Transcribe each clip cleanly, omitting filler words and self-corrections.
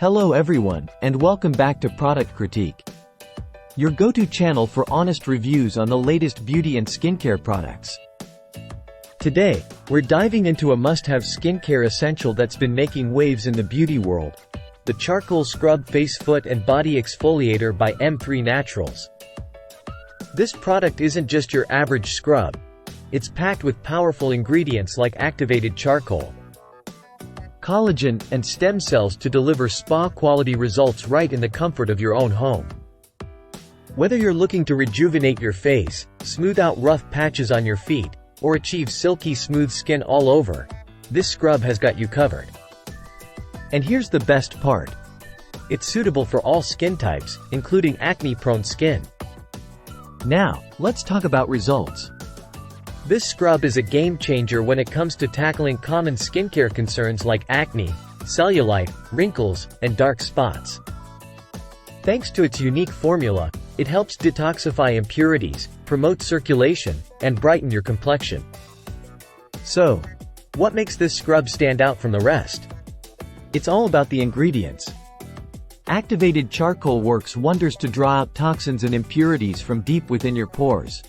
Hello everyone, and welcome back to Product Critique, your go-to channel for honest reviews on the latest beauty and skincare products. Today, we're diving into a must-have skincare essential that's been making waves in the beauty world: the Charcoal Scrub Face, Foot and Body Exfoliator by M3 Naturals. This product isn't just your average scrub. It's packed with powerful ingredients like activated charcoal, collagen, and stem cells to deliver spa-quality results right in the comfort of your own home. Whether you're looking to rejuvenate your face, smooth out rough patches on your feet, or achieve silky smooth skin all over, this scrub has got you covered. And here's the best part: it's suitable for all skin types, including acne-prone skin. Now, let's talk about results. This scrub is a game-changer when it comes to tackling common skincare concerns like acne, cellulite, wrinkles, and dark spots. Thanks to its unique formula, it helps detoxify impurities, promote circulation, and brighten your complexion. So, what makes this scrub stand out from the rest? It's all about the ingredients. Activated charcoal works wonders to draw out toxins and impurities from deep within your pores,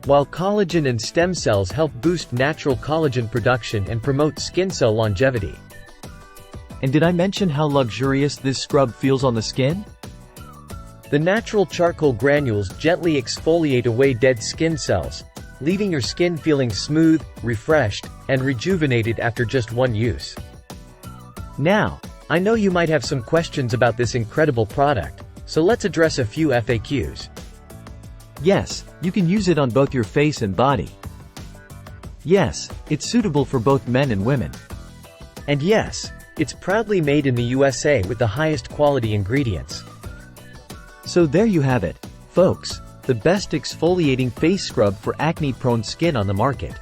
while collagen and stem cells help boost natural collagen production and promote skin cell longevity. And did I mention how luxurious this scrub feels on the skin? The natural charcoal granules gently exfoliate away dead skin cells, leaving your skin feeling smooth, refreshed, and rejuvenated after just one use. Now, I know you might have some questions about this incredible product, so let's address a few FAQs. Yes, you can use it on both your face and body. Yes, it's suitable for both men and women. And yes, it's proudly made in the USA with the highest quality ingredients. So there you have it, folks, the best exfoliating face scrub for acne-prone skin on the market.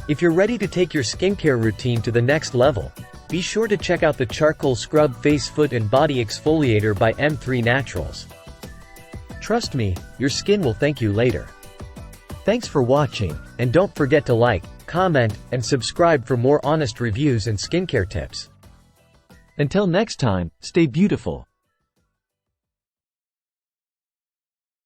If you're ready to take your skincare routine to the next level, be sure to check out the Charcoal Scrub Face, Foot and Body Exfoliator by M3 Naturals. Trust me, your skin will thank you later. Thanks for watching, and don't forget to like, comment, and subscribe for more honest reviews and skincare tips. Until next time, stay beautiful.